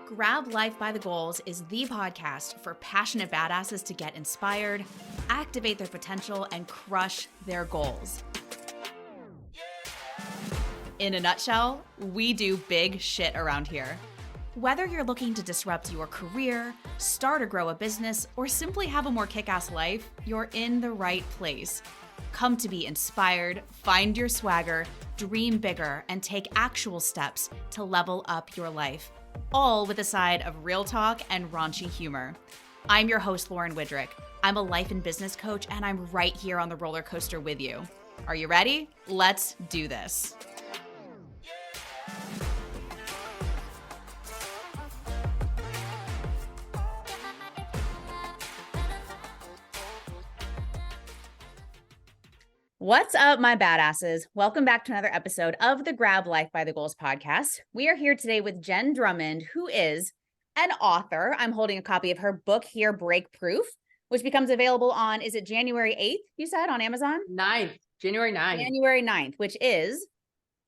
Grab Life by the Goals is the podcast for passionate badasses to get inspired, activate their potential, and crush their goals. In a nutshell, we do big shit around here. Whether you're looking to disrupt your career, start or grow a business, or simply have a more kick-ass life, you're in the right place. Come to be inspired, find your swagger, dream bigger, and take actual steps to level up your life. All with a side of real talk and raunchy humor. I'm your host, Lauren Widrick. I'm a life and business coach, and I'm right here on the roller coaster with you. Are you ready? Let's do this. What's up, my badasses? Welcome back to another episode of the Grab Life by the Goals podcast. We are here today with Jenn Drummond, who is an author. I'm holding a copy of her book here, Break Proof, which becomes available on, is it January 8th, you said, on Amazon? January 9th. January 9th, which is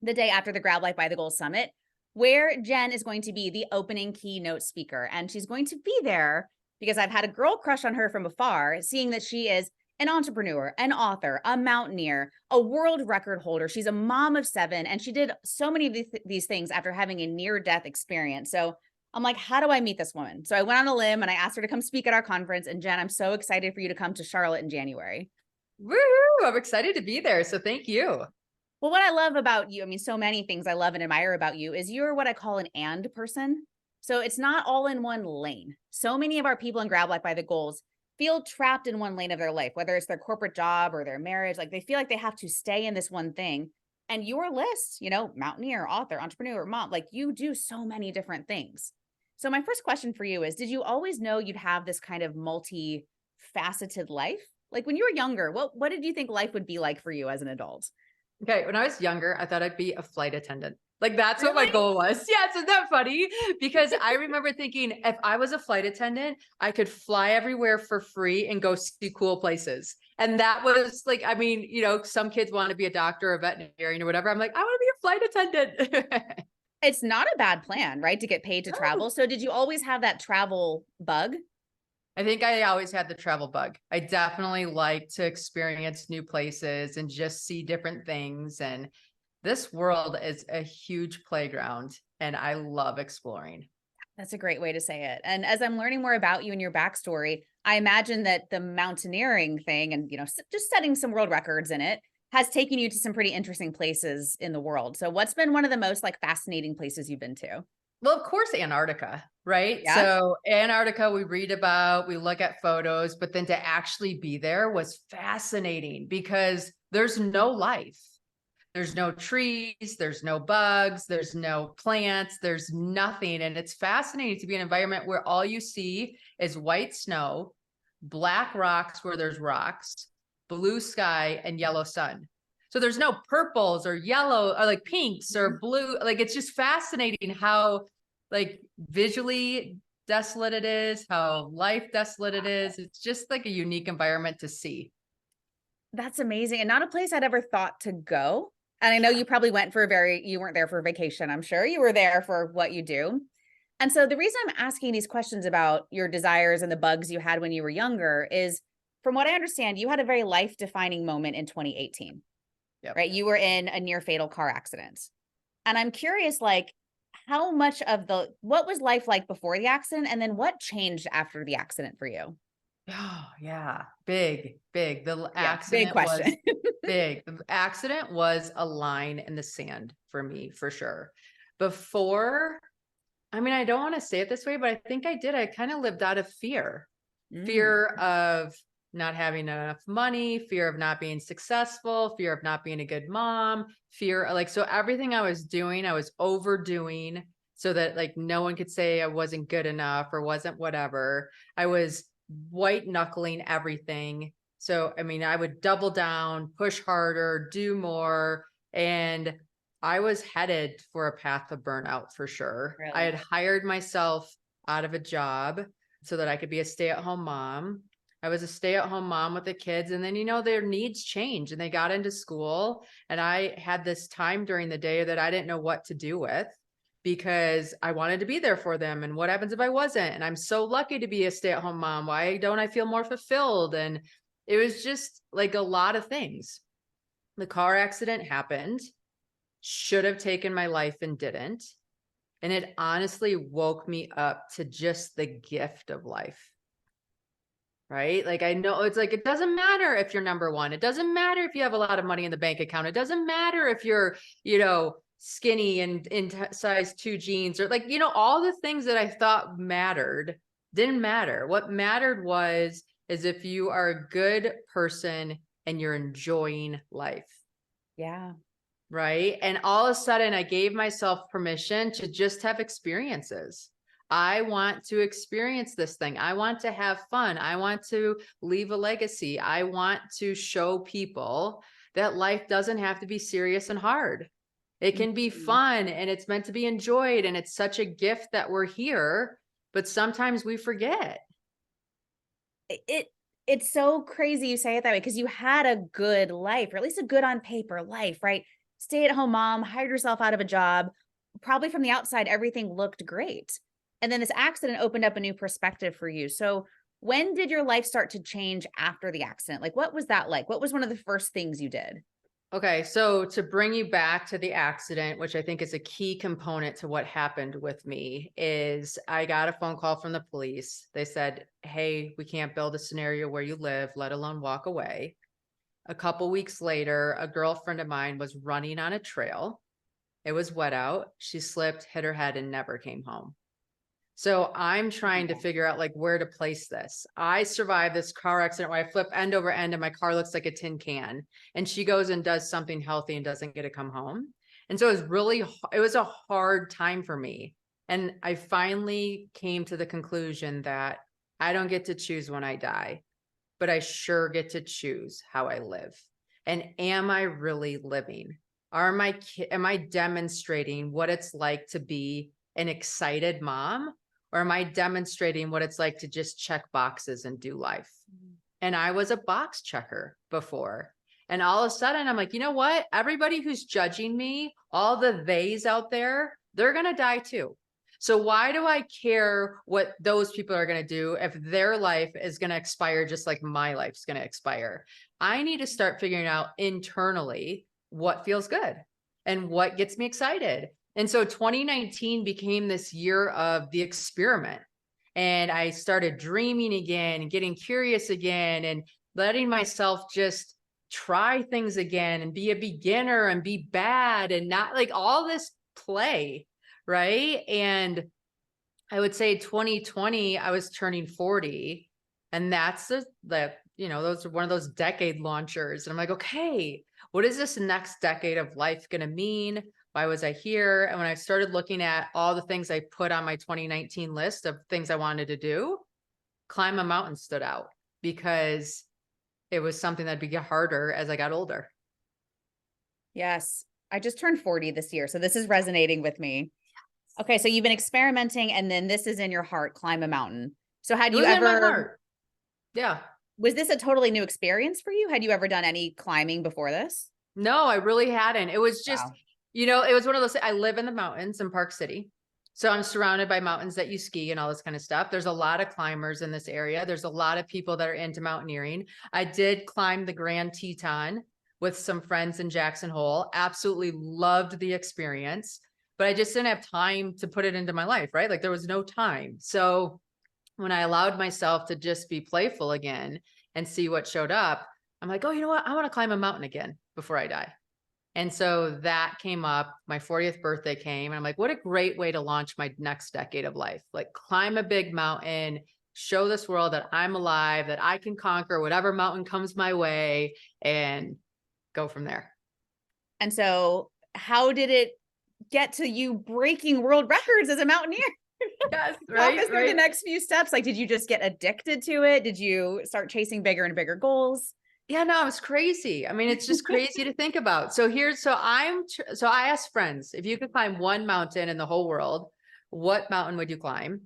the day after the Grab Life by the Goals Summit, where Jenn is going to be the opening keynote speaker. And she's going to be there because I've had a girl crush on her from afar, seeing that she is an entrepreneur, an author, a mountaineer, a world record holder. She's a mom of 7, and she did so many of these things after having a near-death experience. So I'm like, how do I meet this woman? So I went on a limb and I asked her to come speak at our conference. And Jenn, I'm so excited for you to come to Charlotte in January. Woohoo! I'm excited to be there. So thank you. Well, what I love about you, I mean, so many things I love and admire about you, is you're what I call an and person. So it's not all in one lane. So many of our people in Grab Life by the Goals feel trapped in one lane of their life, whether it's their corporate job or their marriage. Like they feel like they have to stay in this one thing. And your list, mountaineer, author, entrepreneur, mom, like you do so many different things. So my first question for you is, did you always know you'd have this kind of multi-faceted life? Like when you were younger, what did you think life would be like for you as an adult? Okay. When I was younger, I thought I'd be a flight attendant. Like that's what my goal was. Yeah. Isn't that funny? Because I remember thinking if I was a flight attendant, I could fly everywhere for free and go see cool places. And that was like, I mean, some kids want to be a doctor or a veterinarian or whatever. I'm like, I want to be a flight attendant. It's not a bad plan, right? To get paid to travel. So did you always have that travel bug? I think I always had the travel bug. I definitely like to experience new places and just see different things. And this world is a huge playground and I love exploring. That's a great way to say it. And as I'm learning more about you and your backstory, I imagine that the mountaineering thing and, just setting some world records in it has taken you to some pretty interesting places in the world. So what's been one of the most fascinating places you've been to? Well, of course, Antarctica, right? Yeah. So Antarctica, we read about, we look at photos, but then to actually be there was fascinating because there's no life. There's no trees, there's no bugs, there's no plants, there's nothing. And it's fascinating to be in an environment where all you see is white snow, black rocks where there's rocks, blue sky, and yellow sun. So there's no purples or yellow or like pinks or blue. Like it's just fascinating how visually desolate it is, how life desolate it is. It's just like a unique environment to see. That's amazing. And not a place I'd ever thought to go. And I know you probably went you weren't there for vacation. I'm sure you were there for what you do. And so the reason I'm asking these questions about your desires and the bugs you had when you were younger is, from what I understand, you had a very life-defining moment in 2018, right? You were in a near fatal car accident. And I'm curious, how much of what was life like before the accident? And then what changed after the accident for you? Oh yeah. Big. The accident big question. was big. The accident was a line in the sand for me, for sure. Before, I mean, I don't want to say it this way, but I think I did. I kind of lived out of fear of not having enough money, fear of not being successful, fear of not being a good mom, so everything I was doing, I was overdoing so that no one could say I wasn't good enough or wasn't whatever. I was white knuckling everything. So, I mean, I would double down, push harder, do more. And I was headed for a path of burnout for sure. Really? I had hired myself out of a job so that I could be a stay-at-home mom. I was a stay-at-home mom with the kids. And then, their needs change and they got into school. And I had this time during the day that I didn't know what to do with because I wanted to be there for them. And what happens if I wasn't? And I'm so lucky to be a stay-at-home mom. Why don't I feel more fulfilled? And it was just like a lot of things. The car accident happened, should have taken my life and didn't. And it honestly woke me up to just the gift of life. Right? Like, I know it's like, it doesn't matter if you're number one. It doesn't matter if you have a lot of money in the bank account. It doesn't matter if you're, skinny and in size 2 jeans, or like, all the things that I thought mattered didn't matter. What mattered is if you are a good person and you're enjoying life. Yeah. Right. And all of a sudden I gave myself permission to just have experiences. I want to experience this thing. I want to have fun. I want to leave a legacy. I want to show people that life doesn't have to be serious and hard. It can be fun, and it's meant to be enjoyed. And it's such a gift that we're here, but sometimes we forget. It's so crazy you say it that way, because you had a good life, or at least a good on paper life, right? Stay-at-home mom, hired yourself out of a job. Probably from the outside, everything looked great. And then this accident opened up a new perspective for you. So when did your life start to change after the accident? Like, what was that like? What was one of the first things you did? Okay, so to bring you back to the accident, which I think is a key component to what happened with me, is I got a phone call from the police. They said, hey, we can't build a scenario where you live, let alone walk away. A couple weeks later, a girlfriend of mine was running on a trail. It was wet out. She slipped, hit her head, and never came home. So I'm trying to figure out like where to place this. I survived this car accident where I flip end over end and my car looks like a tin can. And she goes and does something healthy and doesn't get to come home. And so it was a hard time for me. And I finally came to the conclusion that I don't get to choose when I die, but I sure get to choose how I live. And am I really living? Am I demonstrating what it's like to be an excited mom? Or am I demonstrating what it's like to just check boxes and do life? And I was a box checker before. And all of a sudden I'm like, you know what? Everybody who's judging me, all the theys out there, they're going to die too. So why do I care what those people are going to do if their life is going to expire just like my life's going to expire? I need to start figuring out internally what feels good and what gets me excited. And so 2019 became this year of the experiment. And I started dreaming again and getting curious again and letting myself just try things again and be a beginner and be bad and not like all this play. Right. And I would say 2020, I was turning 40. And that's those are one of those decade launchers. And I'm like, okay, what is this next decade of life going to mean? Why was I here? And when I started looking at all the things I put on my 2019 list of things I wanted to do, climb a mountain stood out because it was something that'd be harder as I got older. Yes. I just turned 40 this year, so this is resonating with me. Okay. So you've been experimenting, and then this is in your heart, climb a mountain. So had you ever, yeah. Was this a totally new experience for you? Had you ever done any climbing before this? No, I really hadn't. It was just, Wow. It was one of those, I live in the mountains in Park City. So I'm surrounded by mountains that you ski and all this kind of stuff. There's a lot of climbers in this area. There's a lot of people that are into mountaineering. I did climb the Grand Teton with some friends in Jackson Hole. Absolutely loved the experience, but I just didn't have time to put it into my life, right? Like there was no time. So when I allowed myself to just be playful again and see what showed up, I'm like, oh, you know what? I want to climb a mountain again before I die. And so that came up, my 40th birthday came, and I'm like, what a great way to launch my next decade of life. Like climb a big mountain, show this world that I'm alive, that I can conquer whatever mountain comes my way, and go from there. And so how did it get to you breaking world records as a mountaineer? Yes, Walk us through the next few steps. Like, did you just get addicted to it? Did you start chasing bigger and bigger goals? Yeah, no, it's crazy. I mean, it's just crazy to think about. So I asked friends, if you could climb one mountain in the whole world, what mountain would you climb?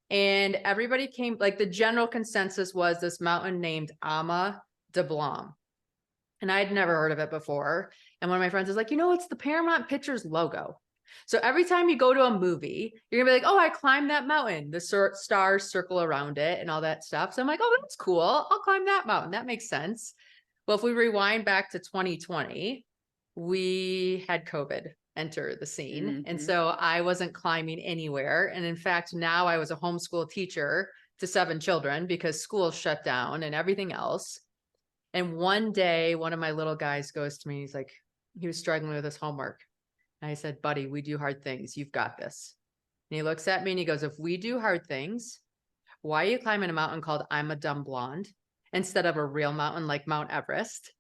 And everybody came, like the general consensus was this mountain named Ama de Blanc. And I'd never heard of it before. And one of my friends was like, it's the Paramount Pictures logo. So every time you go to a movie, you're gonna be like, oh, I climbed that mountain. The stars circle around it and all that stuff. So I'm like, oh, that's cool. I'll climb that mountain. That makes sense. Well, if we rewind back to 2020, we had COVID enter the scene. And so I wasn't climbing anywhere. And in fact, now I was a homeschool teacher to 7 children because school shut down and everything else. And one day, one of my little guys goes to me, he's like, he was struggling with his homework. And I said, buddy, we do hard things. You've got this. And he looks at me and he goes, if we do hard things, why are you climbing a mountain called I'm a Dumb Blonde instead of a real mountain like Mount Everest?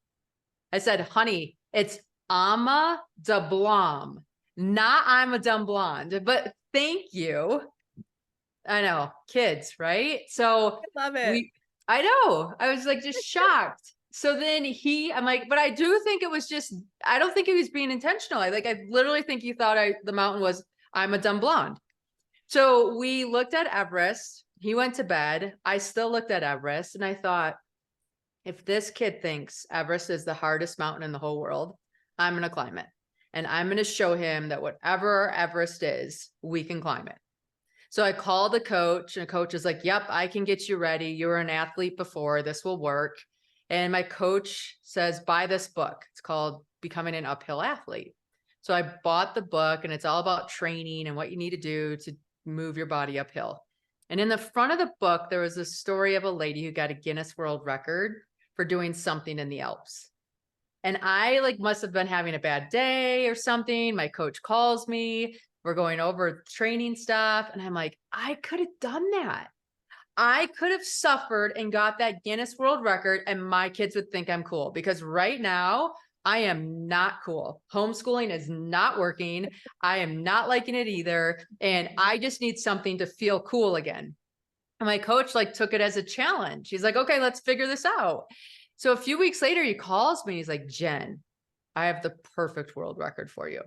I said, honey, it's Ama de Blom, not I'm a Dumb Blonde, but thank you. I know, kids, right? So I love it. I know, I was like just shocked. So then I'm like, but I do think it was just, I don't think he was being intentional. I literally think he thought the mountain was I'm a Dumb Blonde. So we looked at Everest. He went to bed. I still looked at Everest and I thought, if this kid thinks Everest is the hardest mountain in the whole world, I'm going to climb it. And I'm going to show him that whatever Everest is, we can climb it. So I called a coach and the coach is like, yep, I can get you ready. You were an athlete before. This will work. And my coach says, buy this book. It's called Becoming an Uphill Athlete. So I bought the book and it's all about training and what you need to do to move your body uphill. And in the front of the book, there was a story of a lady who got a Guinness World Record for doing something in the Alps. And I must have been having a bad day or something. My coach calls me. We're going over training stuff. And I'm like, I could have done that. I could have suffered and got that Guinness World Record and my kids would think I'm cool because right now I am not cool. Homeschooling is not working. I am not liking it either. And I just need something to feel cool again. And my coach took it as a challenge. He's like, okay, let's figure this out. So a few weeks later, he calls me. He's like, Jen, I have the perfect world record for you.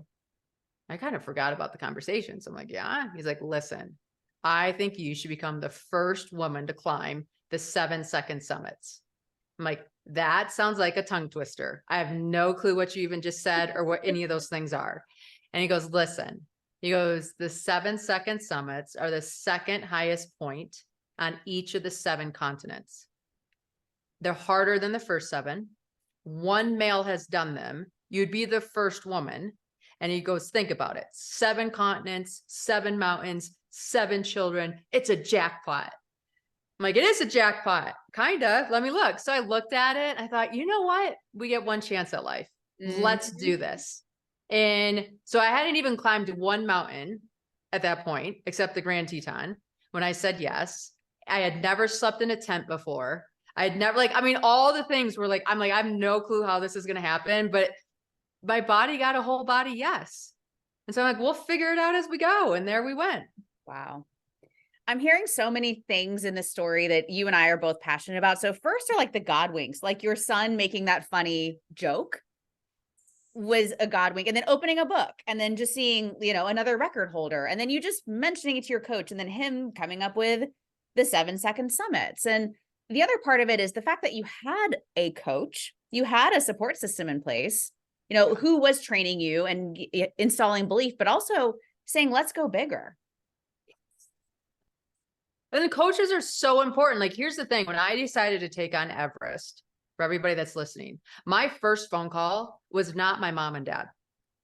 I kind of forgot about the conversation. So I'm like, yeah. He's like, listen, I think you should become the first woman to climb the 7-second summits. I'm like, that sounds like a tongue twister. I have no clue what you even just said or what any of those things are. And he goes, listen, he goes, the 7-second summits are the second highest point on each of the 7 continents. They're harder than the first 7. One male has done them. You'd be the first woman. And he goes, think about it. 7 continents, 7 mountains, 7 children. It's a jackpot. I'm like, it is a jackpot. Kinda. Let me look. So I looked at it. I thought, you know what? We get one chance at life. Let's do this. And so I hadn't even climbed one mountain at that point, except the Grand Teton. When I said yes, I had never slept in a tent before. I had never all the things were I have no clue how this is going to happen, but my body got a whole body yes. And so I'm like, we'll figure it out as we go. And there we went. Wow. I'm hearing so many things in the story that you and I are both passionate about. So first are the God winks, your son making that funny joke was a God wink, and then opening a book and then just seeing, another record holder. And then you just mentioning it to your coach and then him coming up with the 7-second summits. And the other part of it is the fact that you had a coach, you had a support system in place, who was training you and installing belief, but also saying, let's go bigger. And the coaches are so important. Here's the thing. When I decided to take on Everest, for everybody that's listening, my first phone call was not my mom and dad.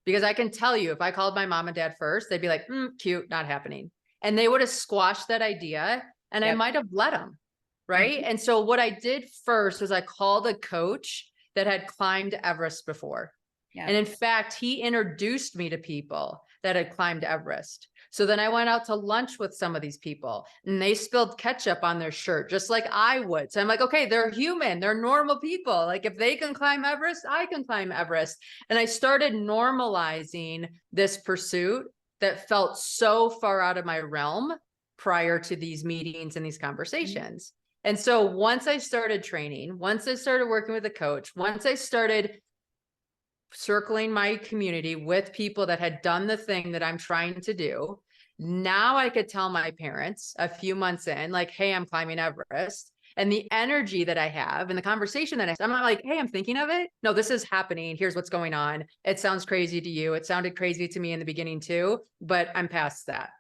Because I can tell you, if I called my mom and dad first, they'd be like, cute, not happening. And they would have squashed that idea and I might have let them. Right. And so what I did first was I called a coach that had climbed Everest before. Yeah. And in fact, he introduced me to people that had climbed Everest. So then I went out to lunch with some of these people and they spilled ketchup on their shirt, just like I would. So I'm like, okay, they're human. They're normal people. If they can climb Everest, I can climb Everest. And I started normalizing this pursuit that felt so far out of my realm prior to these meetings and these conversations. And so once I started training, once I started working with a coach, once I started circling my community with people that had done the thing that I'm trying to do, now I could tell my parents a few months in, hey, I'm climbing Everest. and the energy that I have and the conversation that I'm not like, hey, I'm thinking of it. No, this is happening. Here's what's going on. It sounds crazy to you. It sounded crazy to me in the beginning too, but I'm past that.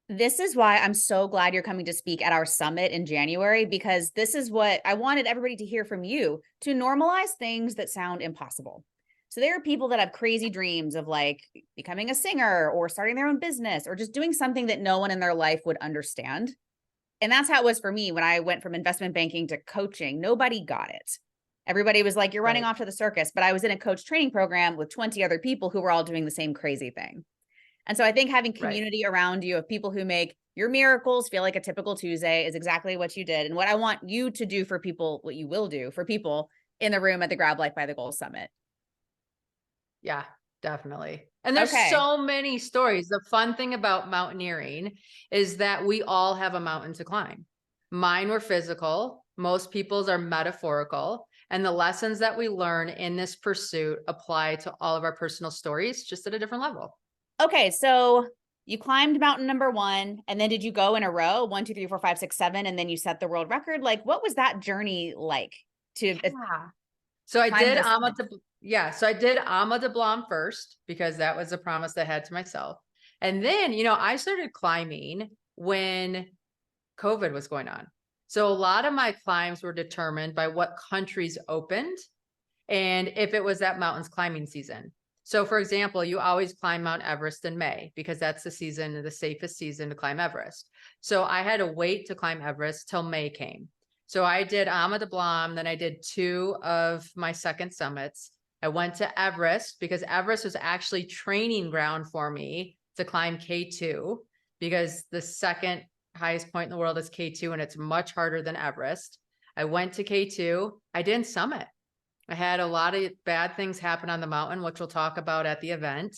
This is why I'm so glad you're coming to speak at our summit in January, because this is what I wanted everybody to hear from you, to normalize things that sound impossible. So there are people that have crazy dreams of like becoming a singer or starting their own business or just doing something that no one in their life would understand. And that's how it was for me when I went from investment banking to coaching. Nobody got it. Everybody was like, you're running off to the circus. But I was in a coach training program with 20 other people who were all doing the same crazy thing. And so I think having community around you of people who make your miracles feel like a typical Tuesday is exactly what you did. And what I want you to do for people, what you will do for people in the room at the Grab Life by the Goals Summit. Yeah, definitely. And there's so many stories. The fun thing about mountaineering is that we all have a mountain to climb. Mine were physical. Most people's are metaphorical. And the lessons that we learn in this pursuit apply to all of our personal stories, just at a different level. Okay, so you climbed mountain number 1, and then did you go in a row, 1, 2, 3, 4, 5, 6, 7, and then you set the world record? Like, what was that journey like? So I did so I did Ama de Blanc first, because that was a promise I had to myself. And then, I started climbing when COVID was going on. So a lot of my climbs were determined by what countries opened and if it was that mountain's climbing season. So for example, you always climb Mount Everest in May because that's the season, the safest season to climb Everest. So I had to wait to climb Everest till May came. So I did Ama de Blanc, then I did 2 of my second summits. I went to Everest because Everest was actually training ground for me to climb K2, because the second highest point in the world is K2 and it's much harder than Everest. I went to K2. I didn't summit. I had a lot of bad things happen on the mountain, which we'll talk about at the event.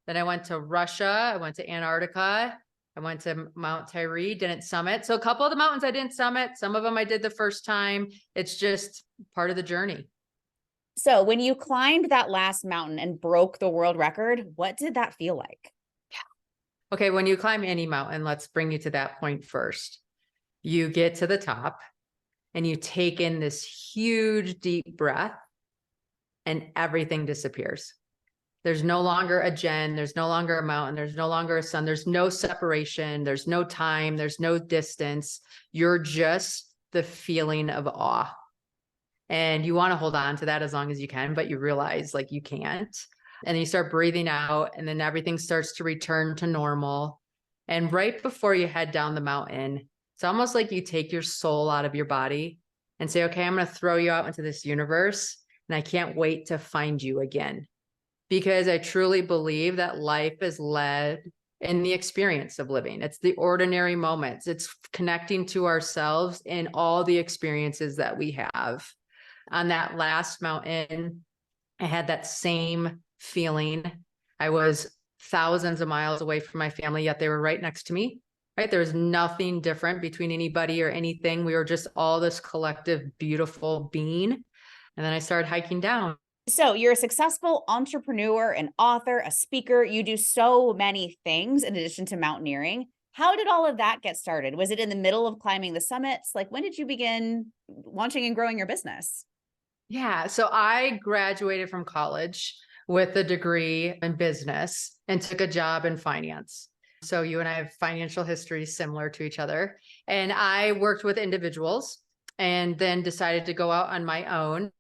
Then I went to Russia. I went to Antarctica. I went to Mount Tyree, didn't summit. So a couple of the mountains I didn't summit. Some of them I did the first time. It's just part of the journey. So when you climbed that last mountain and broke the world record, what did that feel like? Okay, when you climb any mountain, let's bring you to that point first. You get to the top and you take in this huge, deep breath and everything disappears. There's no longer a Jenn, there's no longer a mountain, there's no longer a sun, there's no separation, there's no time, there's no distance. You're just the feeling of awe. And you want to hold on to that as long as you can, but you realize like you can't. And then you start breathing out and then everything starts to return to normal. And right before you head down the mountain, it's almost like you take your soul out of your body and say, okay, I'm going to throw you out into this universe. And I can't wait to find you again, because I truly believe that life is led in the experience of living. It's the ordinary moments. It's connecting to ourselves in all the experiences that we have. On that last mountain, I had that same feeling. I was thousands of miles away from my family, yet they were right next to me, right? There was nothing different between anybody or anything. We were just all this collective, beautiful being. And then I started hiking down. So you're a successful entrepreneur, an author, a speaker. You do so many things in addition to mountaineering. How did all of that get started? Was it in the middle of climbing the summits? Like, when did you begin launching and growing your business? Yeah. So I graduated from college with a degree in business and took a job in finance. So you and I have financial histories similar to each other. And I worked with individuals and then decided to go out on my own,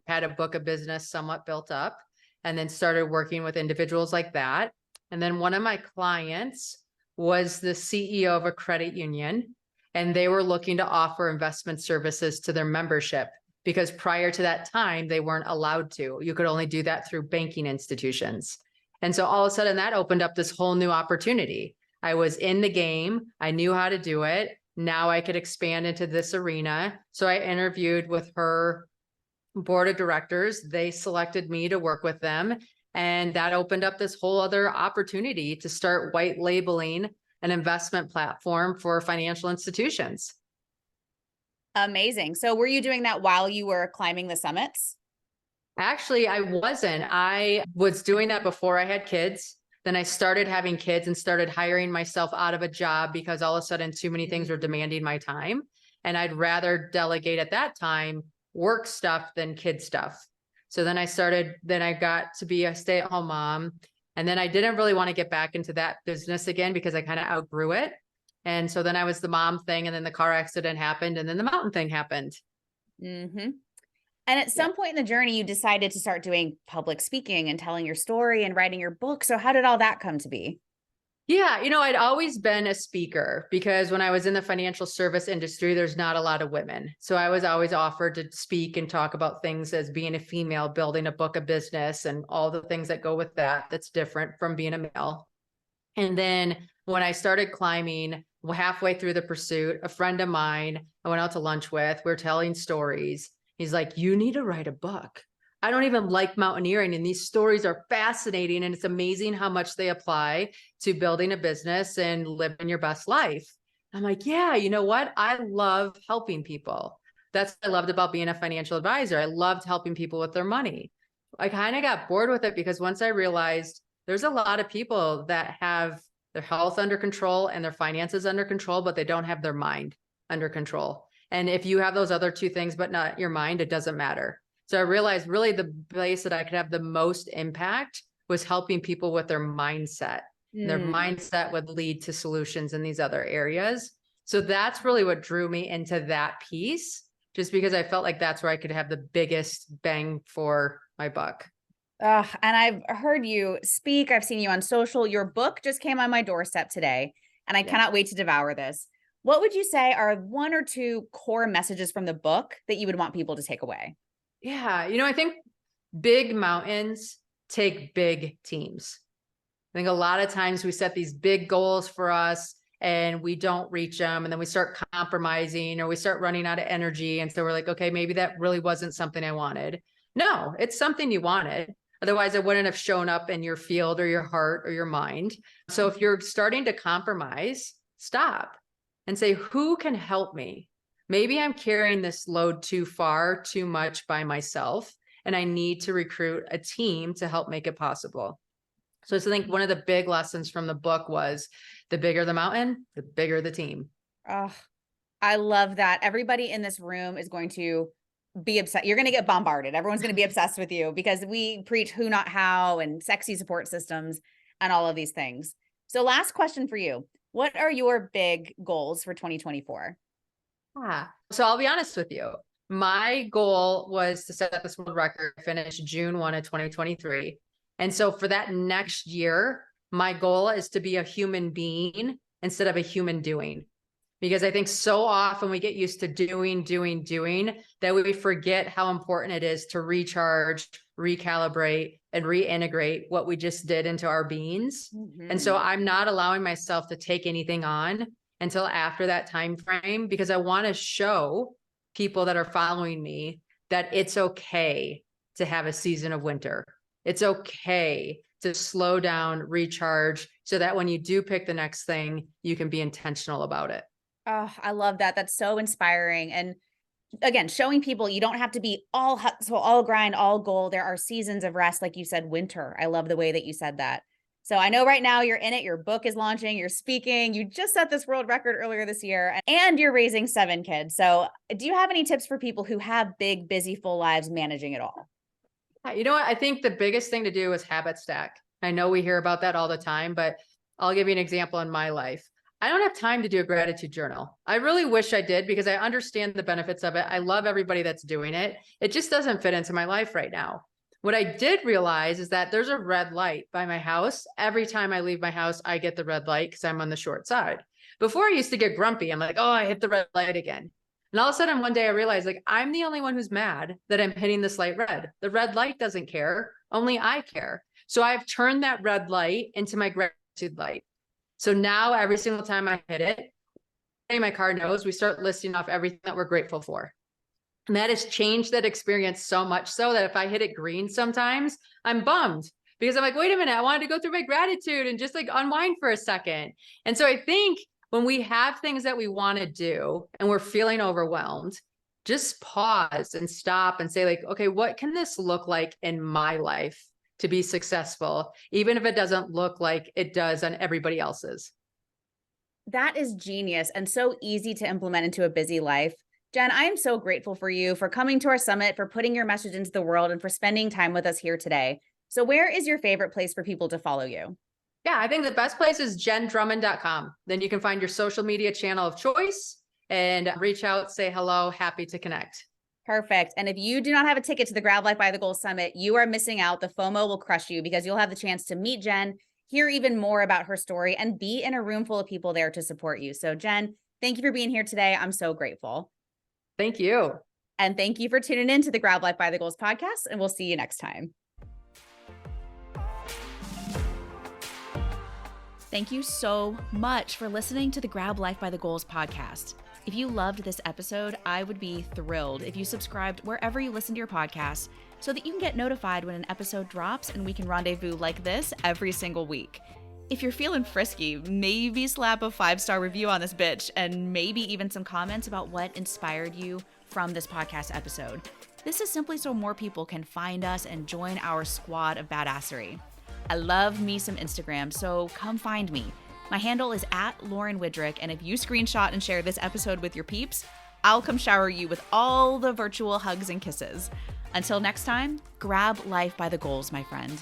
had a book of business somewhat built up, and then started working with individuals like that. And then one of my clients was the CEO of a credit union, and they were looking to offer investment services to their membership, because prior to that time, they weren't allowed to. You could only do that through banking institutions. And so all of a sudden that opened up this whole new opportunity. I was in the game. I knew how to do it. Now I could expand into this arena. So I interviewed with her board of directors. They selected me to work with them. And that opened up this whole other opportunity to start white labeling an investment platform for financial institutions. Amazing. So were you doing that while you were climbing the summits? Actually, I wasn't. I was doing that before I had kids. Then I started having kids and started hiring myself out of a job because all of a sudden too many things were demanding my time. And I'd rather delegate at that time work stuff than kid stuff. So then I got to be a stay-at-home mom. And then I didn't really want to get back into that business again because I kind of outgrew it. And so then I was the mom thing, and then the car accident happened, and then the mountain thing happened. Mm-hmm. And at some point in the journey, you decided to start doing public speaking and telling your story and writing your book. So how did all that come to be? Yeah, I'd always been a speaker because when I was in the financial service industry, there's not a lot of women. So I was always offered to speak and talk about things as being a female, building a book of business and all the things that go with that. That's different from being a male. And then when I started climbing, halfway through the pursuit, a friend of mine I went out to lunch with, we were telling stories. He's like, you need to write a book. I don't even like mountaineering, and these stories are fascinating, and it's amazing how much they apply to building a business and living your best life. I'm like, yeah, you know what? I love helping people. That's what I loved about being a financial advisor. I loved helping people with their money. I kind of got bored with it because once I realized there's a lot of people that have their health under control and their finances under control, but they don't have their mind under control. And if you have those other two things, but not your mind, it doesn't matter. So I realized really the place that I could have the most impact was helping people with their mindset. Their mindset would lead to solutions in these other areas. So that's really what drew me into that piece, just because I felt like that's where I could have the biggest bang for my buck. And I've heard you speak. I've seen you on social. Your book just came on my doorstep today, and I cannot wait to devour this. What would you say are one or two core messages from the book that you would want people to take away? Yeah. I think big mountains take big teams. I think a lot of times we set these big goals for us and we don't reach them. And then we start compromising or we start running out of energy. And so we're like, okay, maybe that really wasn't something I wanted. No, it's something you wanted. Otherwise, it wouldn't have shown up in your field or your heart or your mind. So if you're starting to compromise, stop and say, who can help me? Maybe I'm carrying this load too far, too much by myself, and I need to recruit a team to help make it possible. So I think one of the big lessons from the book was the bigger the mountain, the bigger the team. Oh, I love that. Everybody in this room is going to be upset. You're going to get bombarded. Everyone's going to be obsessed with you because we preach who, not how, and sexy support systems and all of these things. So last question for you. What are your big goals for 2024? So I'll be honest with you. My goal was to set this world record, finish June 1 of 2023. And so for that next year, my goal is to be a human being instead of a human doing. Because I think so often we get used to doing that we forget how important it is to recharge, recalibrate, and reintegrate what we just did into our beings. And so I'm not allowing myself to take anything on until after that time frame, because I want to show people that are following me that it's okay to have a season of winter. It's okay to slow down, recharge, so that when you do pick the next thing, you can be intentional about it. Oh, I love that. That's so inspiring. And again, showing people you don't have to be all hustle, all grind, all goal. There are seasons of rest, like you said, winter. I love the way that you said that. So I know right now you're in it. Your book is launching. You're speaking. You just set this world record earlier this year, and you're raising 7 kids. So do you have any tips for people who have big, busy, full lives managing it all? You know what? I think the biggest thing to do is habit stack. I know we hear about that all the time, but I'll give you an example in my life. I don't have time to do a gratitude journal. I really wish I did because I understand the benefits of it. I love everybody that's doing it. It just doesn't fit into my life right now. What I did realize is that there's a red light by my house. Every time I leave my house, I get the red light because I'm on the short side. Before I used to get grumpy. I'm like, oh, I hit the red light again. And all of a sudden one day I realized like, I'm the only one who's mad that I'm hitting this light red. The red light doesn't care. Only I care. So I've turned that red light into my gratitude light. So now every single time I hit it, my car knows, we start listing off everything that we're grateful for. And that has changed that experience so much so that if I hit it green sometimes, I'm bummed because I'm like, wait a minute, I wanted to go through my gratitude and just like unwind for a second. And so I think when we have things that we want to do and we're feeling overwhelmed, just pause and stop and say like, okay, what can this look like in my life to be successful, even if it doesn't look like it does on everybody else's? That is genius and so easy to implement into a busy life. Jenn, I am so grateful for you for coming to our summit, for putting your message into the world, and for spending time with us here today. So where is your favorite place for people to follow you? Yeah, I think the best place is jendrummond.com. Then you can find your social media channel of choice and reach out, say hello, happy to connect. Perfect. And if you do not have a ticket to the Grab Life by the Goals Summit, you are missing out. The FOMO will crush you because you'll have the chance to meet Jenn, hear even more about her story, and be in a room full of people there to support you. So Jenn, thank you for being here today. I'm so grateful. Thank you. And thank you for tuning in to the Grab Life by the Goals podcast, and we'll see you next time. Thank you so much for listening to the Grab Life by the Goals podcast. If you loved this episode, I would be thrilled if you subscribed wherever you listen to your podcast so that you can get notified when an episode drops and we can rendezvous like this every single week. If you're feeling frisky, maybe slap a 5-star review on this bitch and maybe even some comments about what inspired you from this podcast episode. This is simply so more people can find us and join our squad of badassery. I love me some Instagram, so come find me. My handle is @LaurenWidrick, and if you screenshot and share this episode with your peeps, I'll come shower you with all the virtual hugs and kisses. Until next time, grab life by the goals, my friend.